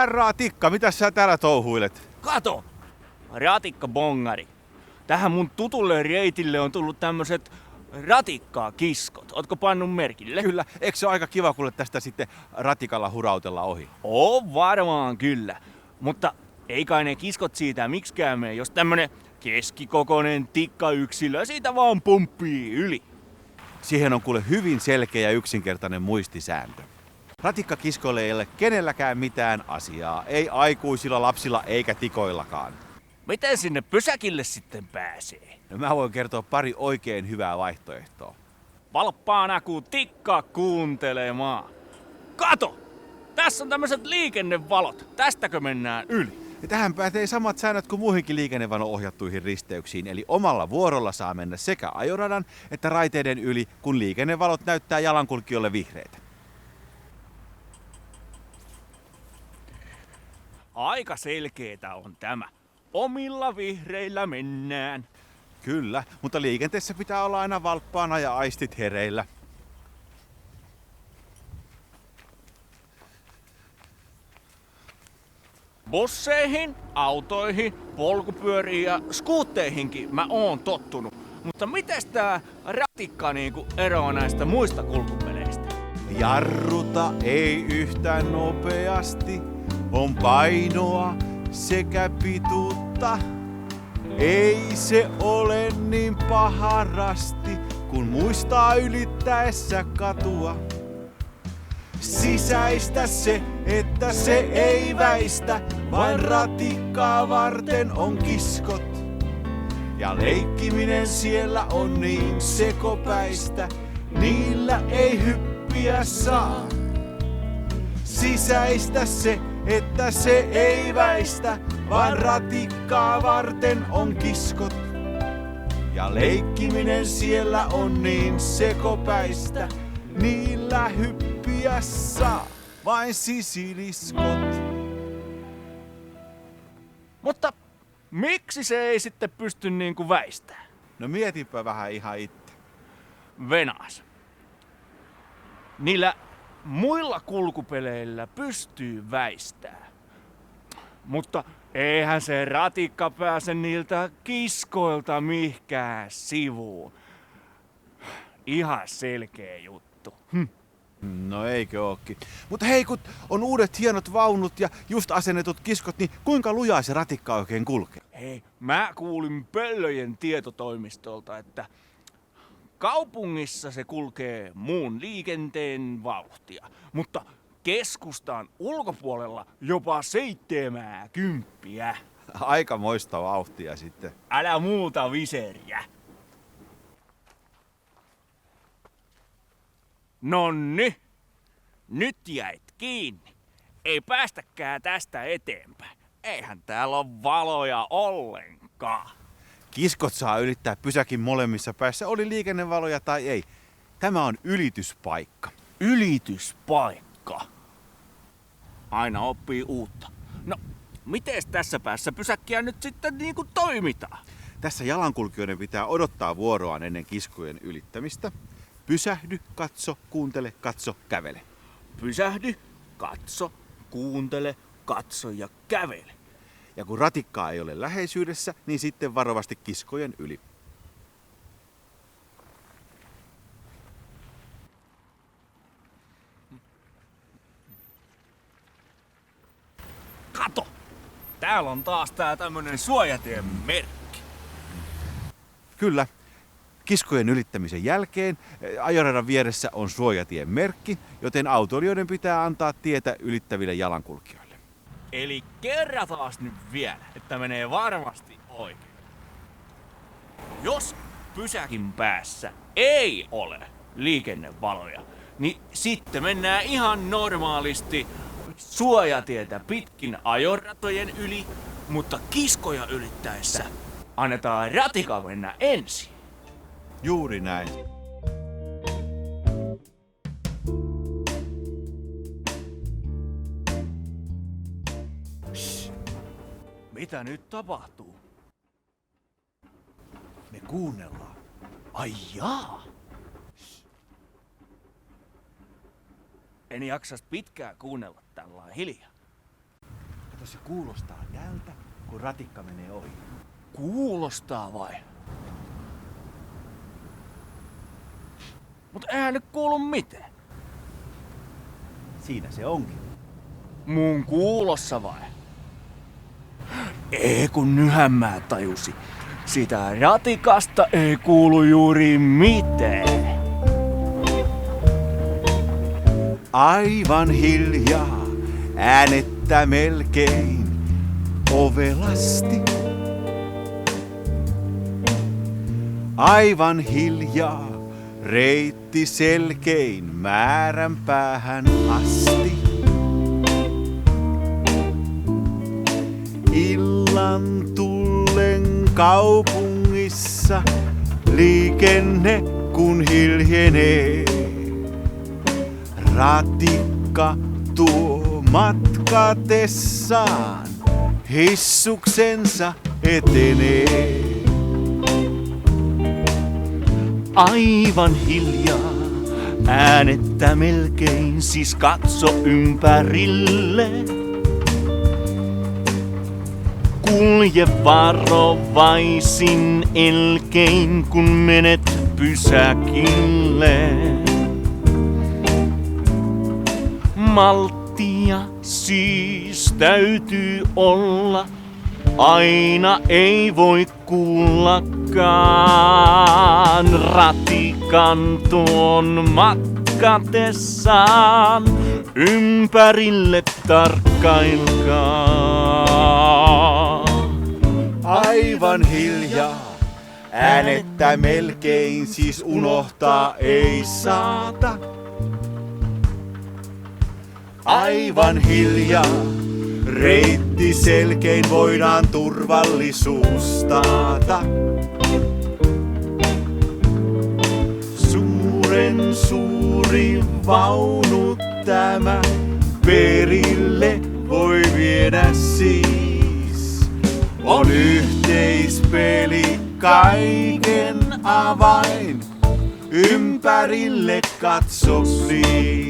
Ratikka, mitä sä täällä touhuilet? Kato! Ratikka-bongari. Tähän mun tutulle reitille on tullut tämmöset ratikkaa-kiskot. Ootko pannut merkille? Kyllä, eikö se ole aika kiva, kuule tästä sitten ratikalla hurautella ohi? On varmaan kyllä. Mutta ei kai ne kiskot siitä miksikään mene, jos tämmönen keskikokoinen tikkayksilö siitä vaan pumppii yli. Siihen on kuule hyvin selkeä ja yksinkertainen muistisääntö. Ratikkakiskoille ei ole kenelläkään mitään asiaa. Ei aikuisilla, lapsilla eikä tikoillakaan. Miten sinne pysäkille sitten pääsee? No mä voin kertoa pari oikein hyvää vaihtoehtoa. Valppaana kuin tikka kuuntelemaan. Kato! Tässä on tämmöiset liikennevalot. Tästäkö mennään yli? Ja tähän pätee samat säännöt kuin muihinkin liikennevalo ohjattuihin risteyksiin, eli omalla vuorolla saa mennä sekä ajoradan että raiteiden yli, kun liikennevalot näyttää jalankulkijoille vihreitä. Aika selkeetä on tämä. Omilla vihreillä mennään. Kyllä, mutta liikenteessä pitää olla aina valppaana ja aistit hereillä. Busseihin, autoihin, polkupyöriin ja skuutteihinkin mä oon tottunut. Mutta mites tää ratikka niinku eroaa näistä muista kulkupeleistä? Jarruta ei yhtä nopeasti, on painoa sekä pituutta. Ei se ole niin paharasti, kun muistaa ylittäessä katua. Sisäistä se, että se ei väistä, vain ratikkaa varten on kiskot. Ja leikkiminen siellä on niin sekopäistä, niillä ei hyppiä saa. Sisäistä se, että se ei väistä, vaan ratikkaa varten on kiskot. Ja leikkiminen siellä on niin sekopäistä, niillä hyppiä saa vain sisiliskot. Mutta miksi se ei sitten pysty niinku väistämään? No mietipä vähän ihan itse. Venas. Niillä muilla kulkupeleillä pystyy väistämään. Mutta eihän se ratikka pääse niiltä kiskoilta mihkään sivuun. Ihan selkeä juttu. No eikö ookin. Mutta hei, kun on uudet hienot vaunut ja just asennetut kiskot, niin kuinka lujaa se ratikka oikein kulkee? Hei, mä kuulin Pöllöjen tietotoimistolta, että kaupungissa se kulkee muun liikenteen vauhtia, mutta keskustan ulkopuolella jopa 70. Aikamoista vauhtia sitten. Älä muuta viseriä. Nonni, nyt jäit kiinni. Ei päästäkään tästä eteenpäin. Eihän täällä ole valoja ollenkaan. Kiskot saa ylittää pysäkin molemmissa päissä, oli liikennevaloja tai ei. Tämä on ylityspaikka. Ylityspaikka. Aina oppii uutta. No, mites tässä päässä pysäkkiä nyt sitten niinku toimitaan? Tässä jalankulkijoiden pitää odottaa vuoroaan ennen kiskojen ylittämistä. Pysähdy, katso, kuuntele, katso, kävele. Pysähdy, katso, kuuntele, katso ja kävele. Ja kun ratikkaa ei ole läheisyydessä, niin sitten varovasti kiskojen yli. Kato! Täällä on taas tää tämmönen suojatien merkki. Kyllä. Kiskojen ylittämisen jälkeen ajoradan vieressä on suojatien merkki, joten autoilijoiden pitää antaa tietä ylittäville jalankulkijoille. Eli kerrataan nyt vielä, että menee varmasti oikein. Jos pysäkin päässä ei ole liikennevaloja, niin sitten mennään ihan normaalisti suojatietä pitkin ajoratojen yli, mutta kiskoja ylittäessä annetaan ratika mennä ensin. Juuri näin. Mitä nyt tapahtuu? Me kuunnellaan. Ai jaa! En jaksas pitkään kuunnella tällä hiljaa. Eikö se kuulostaa tältä, kun ratikka menee ohi? Kuulostaa vai? Mut eihän nyt kuulu mitään. Siinä se onkin. Mun kuulossa vai? Ei kun nyhän mä tajusin. Sitä ratikasta ei kuulu juuri mitään. Aivan hiljaa, äänettä melkein ovelasti. Aivan hiljaa, reitti selkein määränpäähän asti. Illan tullen kaupungissa liikenne kun hiljenee. Ratikka tuo matkatessaan hissuksensa etenee. Aivan hiljaa, äänettä melkein, siis katso ympärille. Kulje varovaisin elkein, kun menet pysäkille. Malttia siis täytyy olla, aina ei voi kuullakaan. Ratikan tuon matkatessaan ympärille tarkkailkaa. Aivan hiljaa, äänettä melkein, siis unohtaa ei saata. Aivan hiljaa, reitti selkein voidaan turvallisuus taata. Suuren suuri vaunu tämä perille voi viedä siis. On yhteispeli kaiken avain, ympärille katso please.